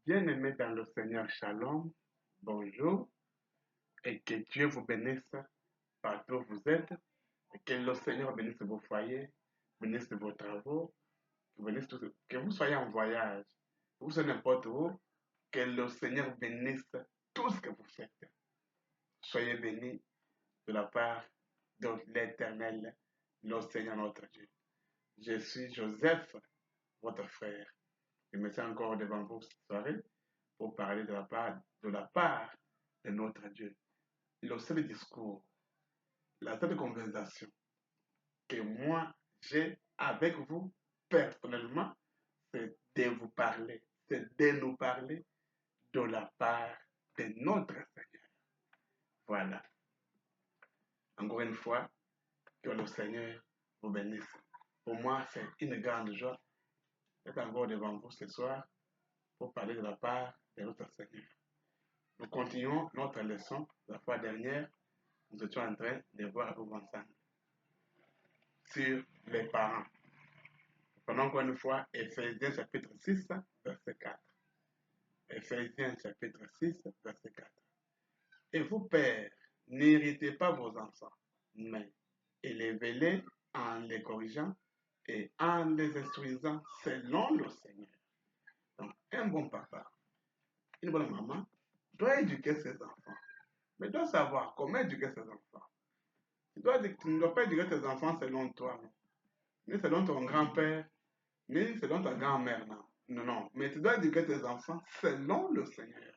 Bien-aimés dans le Seigneur, Shalom, bonjour, et que Dieu vous bénisse partout où vous êtes, et que le Seigneur bénisse vos foyers, bénisse vos travaux, que vous soyez en voyage, que vous soyez n'importe où, que le Seigneur bénisse tout ce que vous faites. Soyez bénis de la part de l'Éternel, le Seigneur notre Dieu. Je suis Joseph, votre frère. Je me tiens encore devant vous cette soirée pour parler de la part de notre Dieu. Le seul discours, la seule conversation que moi j'ai avec vous personnellement, c'est de vous parler, c'est de nous parler de la part de notre Seigneur. Voilà. Encore une fois, que le Seigneur vous bénisse. Pour moi, c'est une grande joie d'être encore devant vous ce soir pour parler de la part de notre Seigneur. Nous continuons notre leçon. La fois dernière, nous étions en train de voir avec vous ensemble sur les parents. Prenons encore une fois Ephésiens chapitre 6, verset 4. Ephésiens chapitre 6, verset 4. Et vous, pères, n'irritez pas vos enfants, mais élevez-les en les corrigeant et en les instruisant selon le Seigneur. Donc, un bon papa, une bonne maman doit éduquer ses enfants, mais doit savoir comment éduquer ses enfants. Tu ne dois pas éduquer tes enfants selon toi, non, ni selon ton grand-père, ni selon ta grand-mère, non. Non, non. Mais tu dois éduquer tes enfants selon le Seigneur.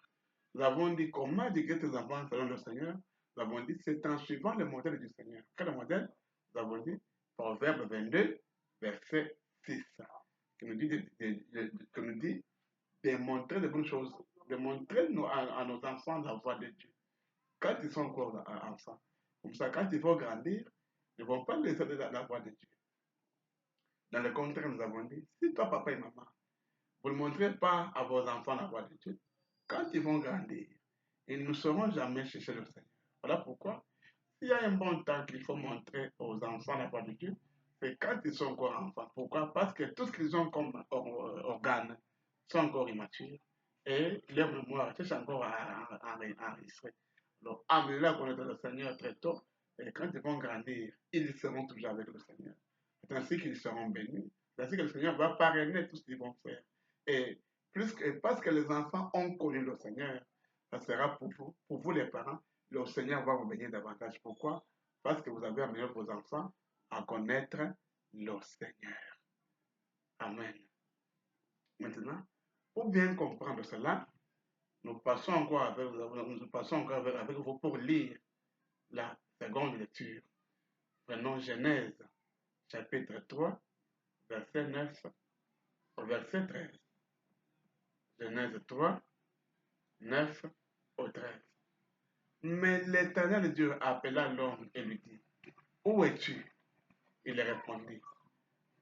Nous avons dit comment éduquer tes enfants selon le Seigneur. Nous avons dit c'est en suivant le modèle du Seigneur. Quel modèle? Nous avons dit Proverbe 22, verset 6, qui nous dit de montrer de bonnes choses, de montrer à nos enfants la voie de Dieu. Quand ils sont encore enfants. Comme ça, quand ils vont grandir, ils ne vont pas laisser la voie de Dieu. Dans le contraire, nous avons dit, si toi, papa et maman, vous ne montrez pas à vos enfants la voie de Dieu, quand ils vont grandir, ils ne sauront jamais chercher le Seigneur. Voilà pourquoi, s'il y a un bon temps qu'il faut montrer aux enfants la voie de Dieu, c'est quand ils sont encore enfants. Pourquoi? Parce que tout ce qu'ils ont comme organes sont encore immatures et leur mémoire cherche encore à enregistrer. Donc, amenez-les à connaître le Seigneur très tôt et quand ils vont grandir, ils seront toujours avec le Seigneur. C'est ainsi qu'ils seront bénis. C'est ainsi que le Seigneur va parrainer tout ce qu'ils vont faire. Et parce que les enfants ont connu le Seigneur, ça sera pour vous les parents, le Seigneur va vous bénir davantage. Pourquoi? Parce que vous avez amené vos enfants à connaître le Seigneur. Amen. Maintenant, pour bien comprendre cela, nous passons encore avec vous pour lire la seconde lecture. Prenons Genèse, chapitre 3, verset 9 au verset 13. Genèse 3, 9 au 13. Mais l'Éternel Dieu appela l'homme et lui dit, où es-tu? Il répondit,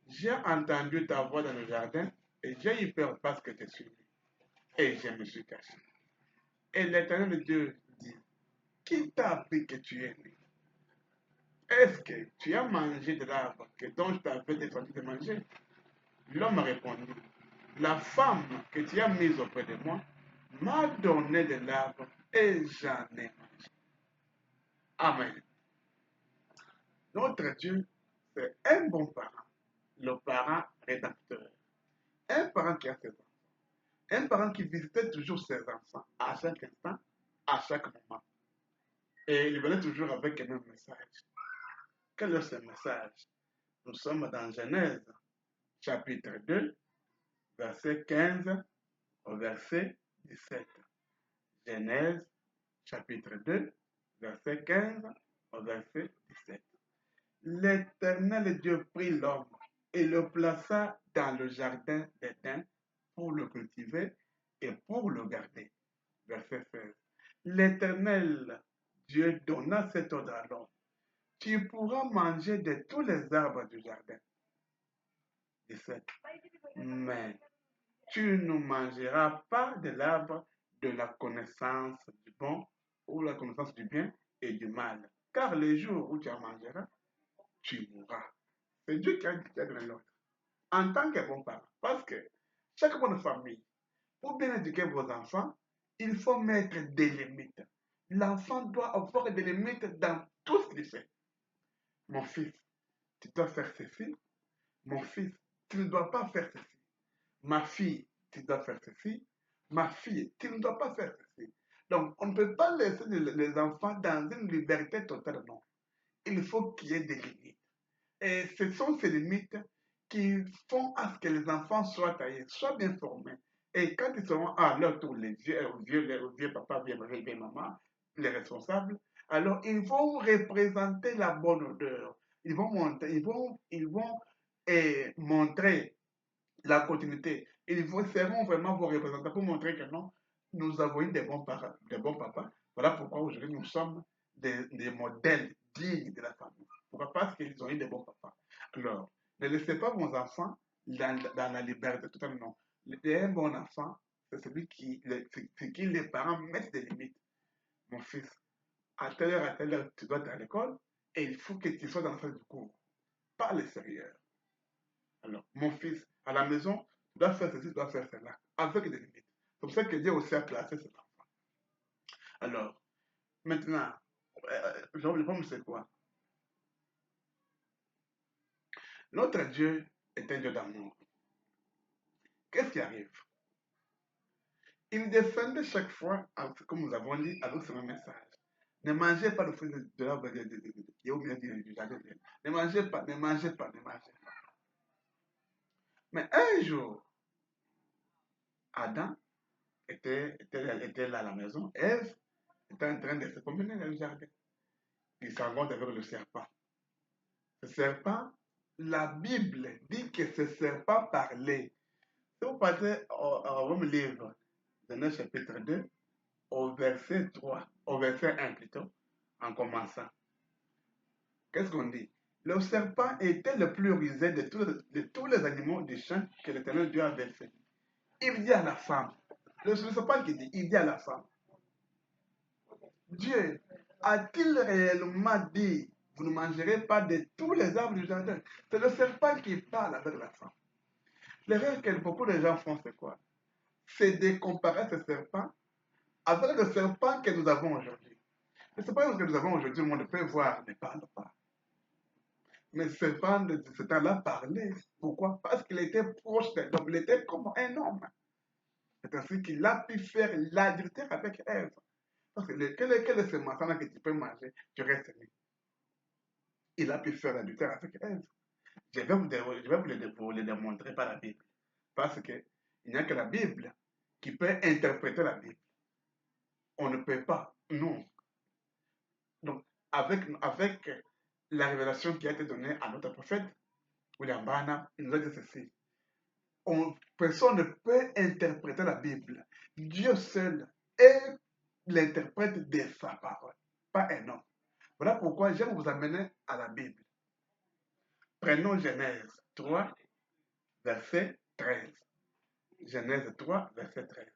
j'ai entendu ta voix dans le jardin et j'ai eu peur parce que tu es suivi. Et je me suis caché. Et l'Éternel Dieu dit, qui t'a appris que tu es né? Est-ce que tu as mangé de l'arbre dont je t'avais défendu de manger? L'homme répondit, la femme que tu as mise auprès de moi m'a donné de l'arbre et j'en ai mangé. Amen. Notre Dieu, c'est un bon parent, le parent rédempteur. Un parent qui a ses enfants. Un parent qui visitait toujours ses enfants à chaque instant, à chaque moment. Et il venait toujours avec le même message. Quel est ce message? Nous sommes dans Genèse, chapitre 2, verset 15 au verset 17. Genèse, chapitre 2, verset 15 au verset 17. L'Éternel Dieu prit l'homme et le plaça dans le jardin d'Éden pour le cultiver et pour le garder. Verset 16. L'Éternel Dieu donna cet ordre à l'homme. Tu pourras manger de tous les arbres du jardin. 17. Mais tu ne mangeras pas de l'arbre de la connaissance du bon ou la connaissance du bien et du mal. Car le jour où tu en mangeras, tu mourras. C'est Dieu qui a donné l'ordre. En tant que bon parent. Parce que chaque bonne famille, pour bien éduquer vos enfants, il faut mettre des limites. L'enfant doit avoir des limites dans tout ce qu'il fait. Mon fils, tu dois faire ceci. Mon fils, tu ne dois pas faire ceci. Ma fille, tu dois faire ceci. Ma fille, tu ne dois pas faire ceci. Donc, on ne peut pas laisser les enfants dans une liberté totale, non. Il faut qu'il y ait des limites. Et ce sont ces limites qui font à ce que les enfants soient taillés, soient bien formés. Et quand ils seront à leur tour, les vieux papa, vieille maman, les responsables, alors ils vont représenter la bonne odeur. Ils vont montrer la continuité. Seront vraiment vos représentants pour montrer que non, nous avons eu des bons papas. Voilà pourquoi aujourd'hui nous sommes des modèles dignes de la famille. Pourquoi? Parce qu'ils ont eu des bons papas. Alors, ne laissez pas vos enfants dans la liberté totalement. Un bon enfant, c'est celui c'est qui les parents mettent des limites. Mon fils, à telle heure, tu dois être à l'école et il faut que tu sois dans la salle de cours, pas à l'extérieur. Alors, mon fils, à la maison, tu dois faire ceci, tu dois faire cela, avec des limites. C'est pour ça que Dieu aussi a placé cet enfant. Alors, maintenant, le problème c'est quoi? Notre Dieu est un Dieu d'amour. Qu'est-ce qui arrive? Il descendait chaque fois, comme nous avons dit, avec ce même message. Ne mangez pas le fruit de l'arbre du jardin. Ne mangez pas, ne mangez pas, ne mangez pas. Mais un jour, Adam était là à la maison. Ève était en train de se promener dans le jardin. Il se rencontre avec le serpent. Ce serpent, la Bible dit que ce serpent parlait. Si vous partez au même livre, Genèse chapitre 2, au verset 3, au verset 1 plutôt, en commençant. Qu'est-ce qu'on dit? Le serpent était le plus rusé de tous les animaux du champ que l'Éternel Dieu avait fait. Il dit à la femme, le serpent qui dit, il dit à la femme, Dieu a-t-il réellement dit, vous ne mangerez pas de tous les arbres du jardin? C'est le serpent qui parle avec la femme. L'erreur que beaucoup de gens font, c'est quoi? C'est de comparer ce serpent avec le serpent que nous avons aujourd'hui. Le serpent que nous avons aujourd'hui, le monde peut voir, ne parle pas. Mais ce serpent de ce temps-là parlait. Pourquoi? Parce qu'il était proche d'un homme, il était comme un homme. C'est ainsi qu'il a pu faire l'adultère avec Ève. Parce que quel est ce matin-là que tu peux manger? Tu restes nu. Il a pu faire l'adultère avec Ève. Je vais vous le démontrer par la Bible. Parce qu'il n'y a que la Bible qui peut interpréter la Bible. On ne peut pas, non. Donc, avec la révélation qui a été donnée à notre prophète, William Branham, il nous a dit ceci. Personne ne peut interpréter la Bible. Dieu seul est l'interprète de sa parole, pas un homme. Voilà pourquoi j'aime vous amener à la Bible. Prenons Genèse 3, verset 13. Genèse 3, verset 13.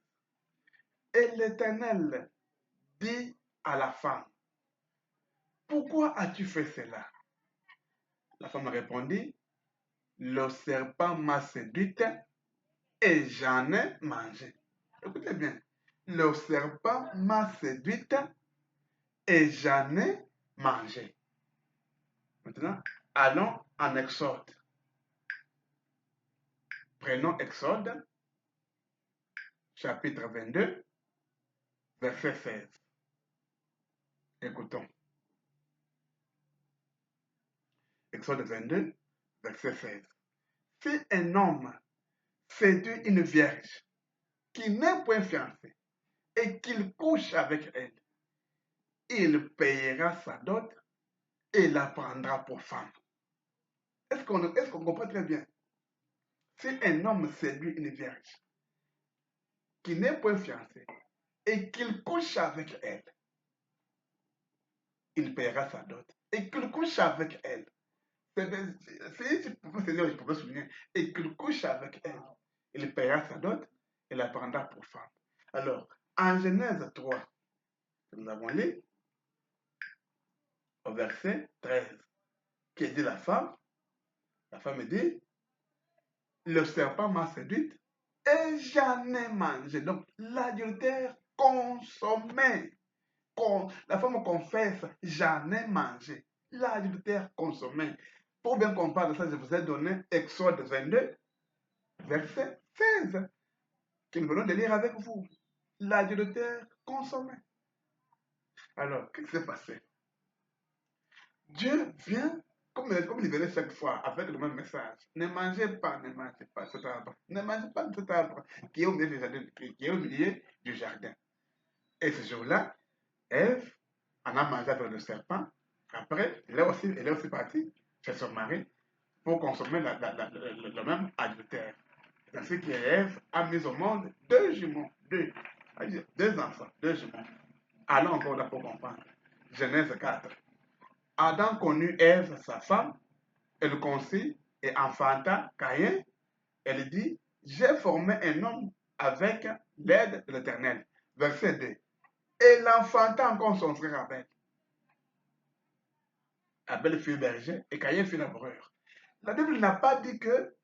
Et l'Éternel dit à la femme, pourquoi as-tu fait cela? La femme répondit, le serpent m'a séduite et j'en ai mangé. Écoutez bien, le serpent m'a séduite et j'en ai mangé. Maintenant, allons en Exode. Prenons Exode, chapitre 22, verset 16. Écoutons. Exode 22, verset 16. Si un homme séduit une vierge qui n'est point fiancée et qu'il couche avec elle, il payera sa dot et la prendra pour femme. Est-ce qu'on comprend très bien? Si un homme séduit une vierge qui n'est point fiancée et qu'il couche avec elle, il paiera sa dot. Et qu'il couche avec elle. Si je pouvais souligner, et qu'il couche avec elle, il paiera sa dot et la prendra pour femme. Alors, en Genèse 3, nous avons lu au verset 13, qui dit la femme dit, le serpent m'a séduite et j'en ai mangé. Donc, l'adultère consommait. La femme confesse, j'en ai mangé. L'adultère consommé. Pour bien comprendre ça, je vous ai donné Exode 22, verset 16, que nous venons de lire avec vous. L'adultère consommé. Alors, qu'est-ce qui s'est passé? Dieu vient, comme il venait chaque fois, avec le même message. Ne mangez pas cet arbre. Ne mangez pas de cet arbre qui est au milieu du jardin. Qui est au milieu du jardin. Et ce jour-là, Ève en a mangé avec le serpent. Après, elle est aussi partie chez son mari pour consommer le même adultère. C'est ainsi qu'Ève a mis au monde deux jumeaux, deux enfants, deux jumeaux. Allons encore là pour comprendre. Genèse 4. Adam connut Ève, sa femme, elle conçut et enfanta Caïn. Elle dit, j'ai formé un homme avec l'aide de l'Éternel. Verset 2. Et l'enfanta encore son frère Abel. Abel fut berger et Caïn fut laboureur. La Bible n'a pas dit que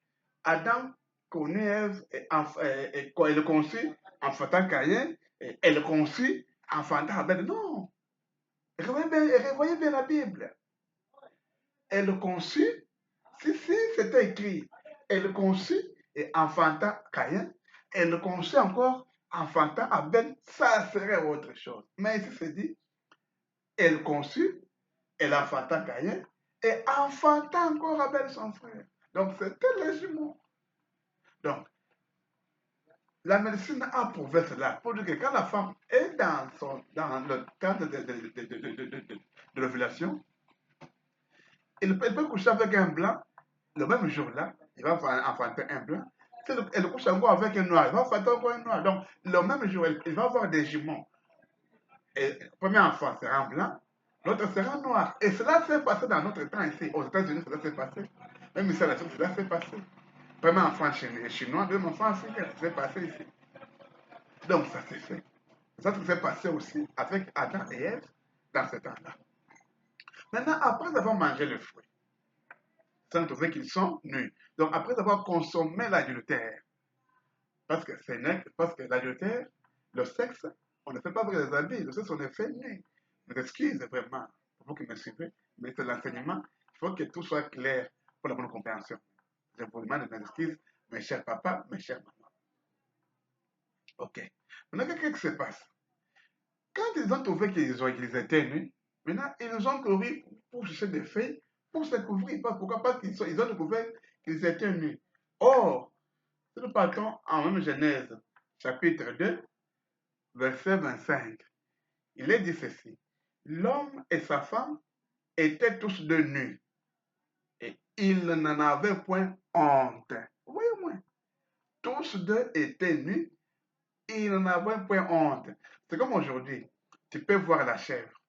Adam connut Ève et elle conçut, enfantant Caïn, et elle conçut, enfantant Abel. Non. Revoyez bien la Bible. Elle conçut, si, c'était écrit. Elle conçut et enfanta Caïn. Elle conçut encore, enfantant Abel. Ça serait autre chose. Mais ici, c'est dit, elle conçut, elle enfanta Caïn et enfanta encore Abel, son frère. Donc, c'était les jumeaux. Donc, la médecine a prouvé cela pour dire que quand la femme est dans le temps de l'ovulation, elle peut coucher avec un blanc le même jour-là, il va enfanter un blanc. Si elle couche encore avec un noir, il va enfanter encore un noir. Donc, le même jour, il va avoir des jumeaux. Et le premier enfant sera un blanc, l'autre sera un noir. Et cela s'est passé dans notre temps ici. Aux États-Unis, cela s'est passé. Même ici à la Chine, cela s'est passé. Premier enfant chinois, deuxième enfant africain, ça s'est passé ici. Donc, ça s'est fait. Ça s'est passé aussi avec Adam et Ève dans ce temps-là. Maintenant, après avoir mangé le fruit, ça nous trouve qu'ils sont nus. Donc, après avoir consommé l'adultère, parce que l'adultère, le sexe, on ne fait pas avec les habits, le sexe, on est fait nu. Je m'excuse vraiment, pour vous qui me suivez, mais c'est l'enseignement. Il faut que tout soit clair pour la bonne compréhension. Je vous demande mes excuses, mes chers papas, mes chères mamans. Ok. Maintenant, qu'est-ce qui se passe? Quand ils ont trouvé qu'ils étaient nus, maintenant, ils ont couru pour chercher des feuilles pour se couvrir. Pourquoi? Parce qu'ils ont découvert qu'ils étaient nus. Or, si nous partons en même Genèse, chapitre 2, verset 25, il est dit ceci. L'homme et sa femme étaient tous deux nus et ils n'en avaient point honte. Oui, moi. Tous deux étaient nus et ils n'en avaient point honte. C'est comme aujourd'hui. Tu peux voir la chèvre.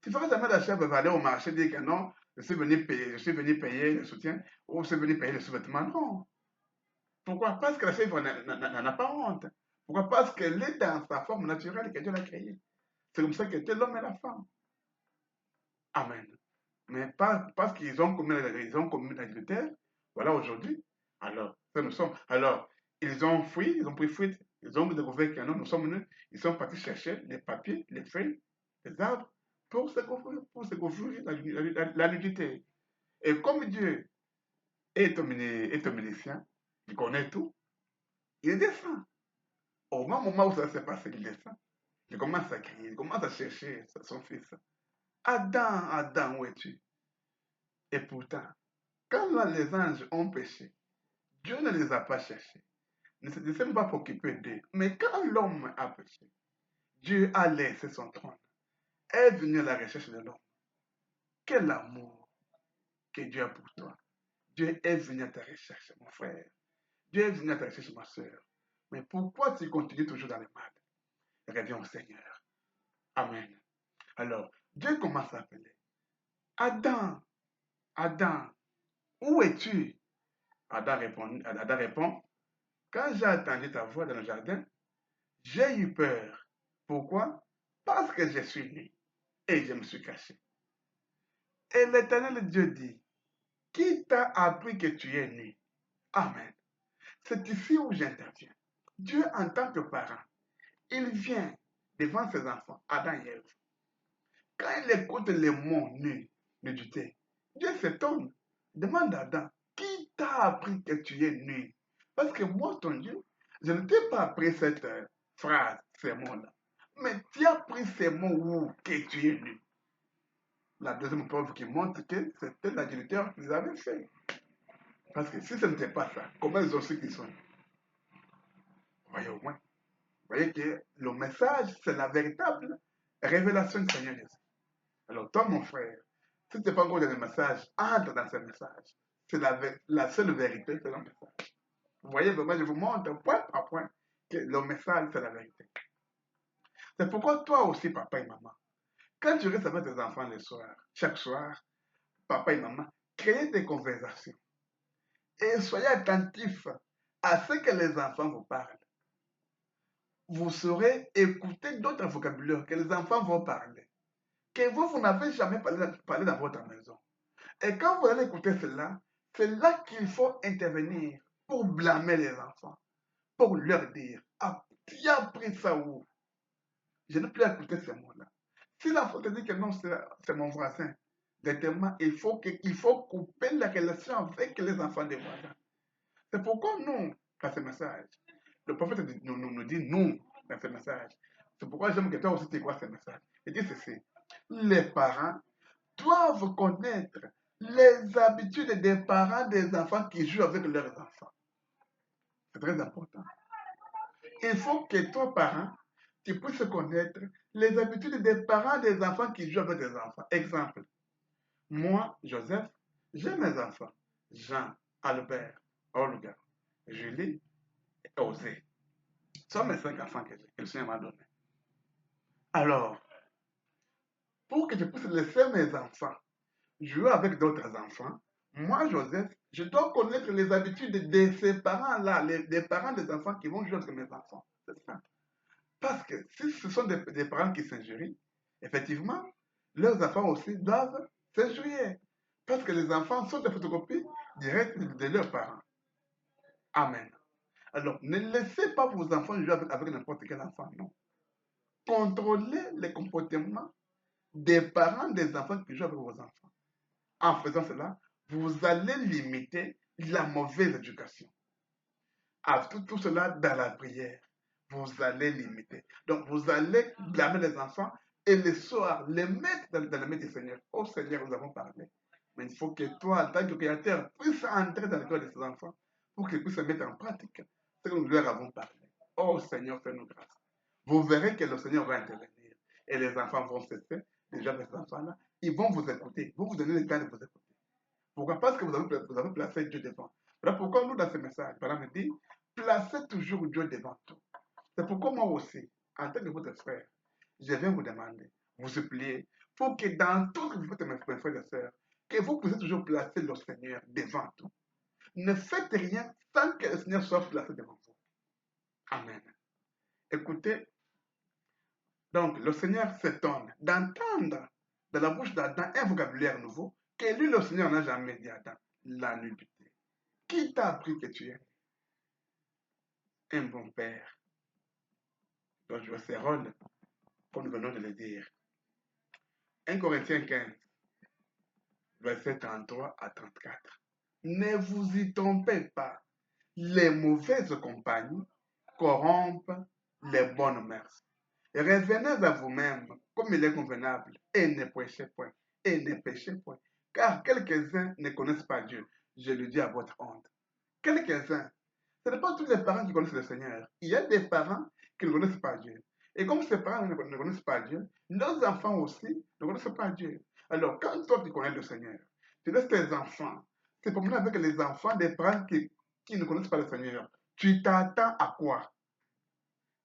Tu ne feras jamais la chèvre va aller au marché et dire que non, je suis venu payer le soutien ou je suis venu payer le sous-vêtement. Non. Pourquoi? Parce que la chèvre n'en a pas honte. Pourquoi? Parce qu'elle est dans sa forme naturelle que Dieu l'a créée. C'est comme ça qu'étaient l'homme et la femme. Amen. Mais pas parce qu'ils ont commis l'adultère, voilà aujourd'hui. Alors, ça nous sommes. Alors, ils ont fui, ils ont pris fuite, ils ont découvert que non, nous sommes nus, ils sont partis chercher les papiers, les feuilles, les arbres pour se couvrir la nudité. Et comme Dieu est omniscient, il connaît tout, il descend. Au moment où ça s'est passé, il descend. Il commence à crier, il commence à chercher son fils. Adam, Adam, où es-tu? Et pourtant, quand là, les anges ont péché, Dieu ne les a pas cherchés. Ne s'est même pas préoccupé d'eux. Mais quand l'homme a péché, Dieu a laissé son trône. Est venu à la recherche de l'homme. Quel amour que Dieu a pour toi. Dieu est venu à ta recherche, mon frère. Dieu est venu à ta recherche, ma soeur. Mais pourquoi tu continues toujours dans le mal? Reviens au Seigneur. Amen. Alors, Dieu commence à appeler. Adam, Adam, où es-tu? Adam répond, quand j'ai entendu ta voix dans le jardin, j'ai eu peur. Pourquoi? Parce que je suis nu et je me suis caché. Et l'Éternel Dieu dit, qui t'a appris que tu es nu? Amen. C'est ici où j'interviens. Dieu, en tant que parent, il vient devant ses enfants, Adam et Ève. Quand il écoute les mots nudité, Dieu s'étonne. Demande à Adam, qui t'a appris que tu es nu? Parce que moi, ton Dieu, je ne t'ai pas appris cette phrase, ces mots-là. Mais tu as pris ces mots où que tu es nu. La deuxième preuve qui montre que c'était l'adultère qu'ils avaient fait. Parce que si ce n'était pas ça, comment ils ont su qu'ils sont nus? Voyez au moins. Vous voyez que le message, c'est la véritable révélation du Seigneur Jésus. Alors, toi, mon frère, si tu n'es pas encore dans le message, entre dans ce message. C'est la seule vérité, c'est le message. Vous voyez, vraiment, je vous montre point par point que le message, c'est la vérité. C'est pourquoi toi aussi, papa et maman, quand tu restes avec tes enfants le soir, chaque soir, papa et maman, créez des conversations et soyez attentifs à ce que les enfants vous parlent. Vous saurez écouter d'autres vocabulaires que les enfants vont parler, que vous n'avez jamais parlé dans votre maison. Et quand vous allez écouter cela, c'est là qu'il faut intervenir pour blâmer les enfants, pour leur dire, ah, tu as pris ça où? Je n'ai plus à écouter ces mots-là. Si l'enfant te dit que non, c'est mon voisin, directement, il faut couper la relation avec les enfants des voisins. C'est pourquoi nous, dans ce message, le prophète nous dit nous, dans ce message. C'est pourquoi j'aime que toi aussi tu crois ce message. Il dit ceci, les parents doivent connaître les habitudes des parents des enfants qui jouent avec leurs enfants. C'est très important. Il faut que toi, parent, tu puisses connaître les habitudes des parents des enfants qui jouent avec des enfants. Exemple, moi, Joseph, j'ai mes enfants. Jean, Albert, Olga, Julie et Osée. Ce sont mes 5 enfants que le Seigneur m'a donné. Alors, pour que je puisse laisser mes enfants jouer avec d'autres enfants, moi, Joseph, je dois connaître les habitudes de ces parents-là, des parents des enfants qui vont jouer avec mes enfants. C'est ça. Parce que si ce sont des parents qui s'injurient, effectivement, leurs enfants aussi doivent s'injurier. Parce que les enfants sont des photocopies directes de leurs parents. Amen. Alors, ne laissez pas vos enfants jouer avec n'importe quel enfant, non. Contrôlez les comportements des parents des enfants qui jouent avec vos enfants. En faisant cela, vous allez limiter la mauvaise éducation. À tout cela dans la prière, vous allez limiter. Donc, vous allez blâmer les enfants et le soir, les mettre dans la main du Seigneur. Oh Seigneur, nous avons parlé. Mais il faut que toi, en tant que créateur, puisses entrer dans le cœur de ces enfants pour qu'ils puissent mettre en pratique ce que nous leur avons parlé. Oh Seigneur, fais-nous grâce. Vous verrez que le Seigneur va intervenir et les enfants vont cesser. Déjà, ces enfants-là, ils vont vous écouter. Vous vous donnez le temps de vous écouter. Pourquoi? Parce que vous avez placé Dieu devant. Voilà pourquoi nous, dans ce message, par exemple, dit, placez toujours Dieu devant tout. C'est pourquoi moi aussi, en tant que votre frère, je viens vous demander, vous supplier, pour que dans tout ce que vous faites, mes frères et sœurs, que vous puissiez toujours placer le Seigneur devant tout. Ne faites rien sans que le Seigneur soit placé devant vous. Amen. Écoutez, donc le Seigneur s'étonne d'entendre de la bouche d'Adam un vocabulaire nouveau que lui, le Seigneur, n'a jamais dit à Adam, la nudité. Qui t'a appris que tu es un bon père? Donc, je ce rôle, comme nous venons de le dire. 1 Corinthiens 15, versets 33 à 34. Ne vous y trompez pas. Les mauvaises compagnies corrompent les bonnes mœurs. Revenez à vous-même comme il est convenable et ne péchez point. Et ne péchez point. Car quelques-uns ne connaissent pas Dieu. Je le dis à votre honte. Quelques-uns. Ce n'est pas tous les parents qui connaissent le Seigneur. Il y a des parents qui ne connaissent pas Dieu. Et comme ces parents ne connaissent pas Dieu, leurs enfants aussi ne connaissent pas Dieu. Alors, quand toi tu connais le Seigneur, tu laisses tes enfants se promener avec les enfants des parents qui ne connaissent pas le Seigneur. Tu t'attends à quoi?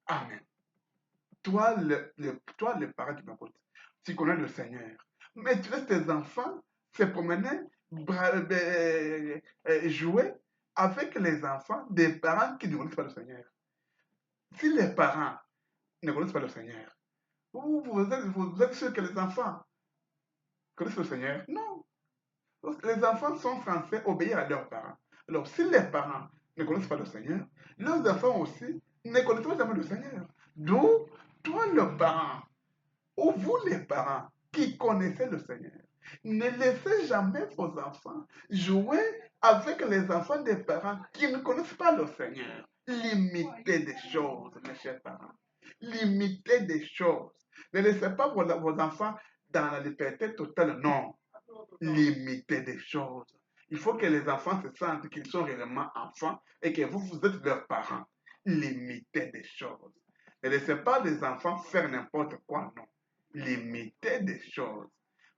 Amen. Toi, le parent qui m'écoute, tu connais le Seigneur. Mais tu laisses tes enfants se promener, jouer avec les enfants des parents qui ne connaissent pas le Seigneur. Si les parents ne connaissent pas le Seigneur, vous êtes sûr que les enfants connaissent le Seigneur? Non. Les enfants sont censés obéir à leurs parents. Alors, si les parents ne connaissent pas le Seigneur. Leurs enfants aussi ne connaissent pas jamais le Seigneur. Donc, toi le parent, ou vous les parents qui connaissez le Seigneur, ne laissez jamais vos enfants jouer avec les enfants des parents qui ne connaissent pas le Seigneur. Limitez des choses, mes chers parents. Limitez des choses. Ne laissez pas vos enfants dans la liberté totale. Non. Limitez des choses. Il faut que les enfants se sentent qu'ils sont réellement enfants et que vous êtes leurs parents. Limitez des choses. Ne laissez pas les enfants faire n'importe quoi, non. Limitez des choses.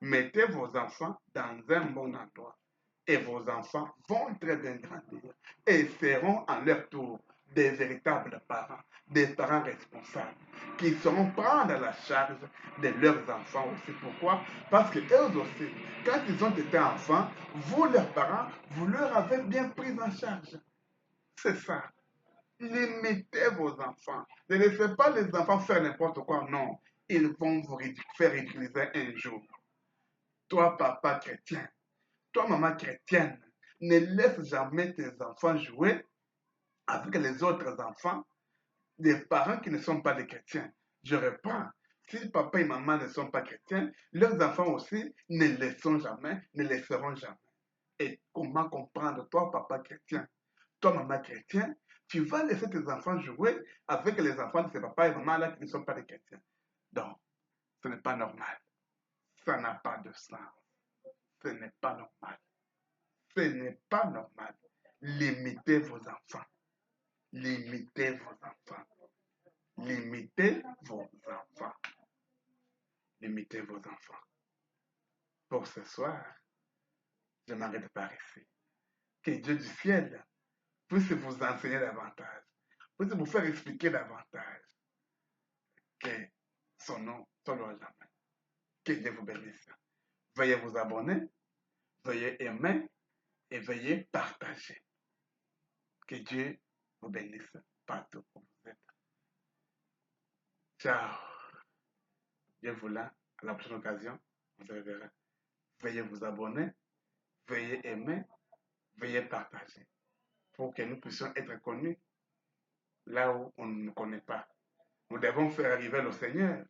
Mettez vos enfants dans un bon endroit et vos enfants vont très bien grandir et seront à leur tour des véritables parents, des parents responsables qui sauront prendre la charge de leurs enfants aussi. Pourquoi? Parce que eux aussi, quand ils ont été enfants, vous, leurs parents, vous leur avez bien pris en charge. C'est ça. Limitez vos enfants. Ne laissez pas les enfants faire n'importe quoi. Non. Ils vont vous faire ridiculiser un jour. Toi, papa chrétien, toi, maman chrétienne, ne laisse jamais tes enfants jouer avec les autres enfants des parents qui ne sont pas des chrétiens. Je reprends. Si papa et maman ne sont pas chrétiens, leurs enfants aussi ne le sont jamais, ne le seront jamais. Et comment comprendre, toi, papa chrétien, toi, maman chrétien, tu vas laisser tes enfants jouer avec les enfants de ces papas et mamans-là qui ne sont pas des chrétiens. Donc, ce n'est pas normal. Ça n'a pas de sens. Ce n'est pas normal. Ce n'est pas normal. Limitez vos enfants. Limitez vos enfants. Limitez vos enfants. Limitez vos enfants. Pour ce soir, je m'arrête par ici. Que Dieu du ciel puisse vous enseigner davantage, puisse vous faire expliquer davantage. Que son nom soit loué jamais. Que Dieu vous bénisse. Veuillez vous abonner, veuillez aimer et veuillez partager. Que Dieu vous bénisse partout où vous êtes. Ciao. Dieu vous là. À la prochaine occasion, on se reverra. Veuillez vous abonner, veuillez aimer, veuillez partager pour que nous puissions être connus là où on ne nous connaît pas. Nous devons faire arriver le Seigneur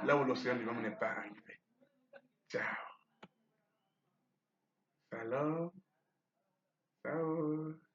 là où le Seigneur lui-même n'est pas arrivé. Ciao. Shalom. Ciao.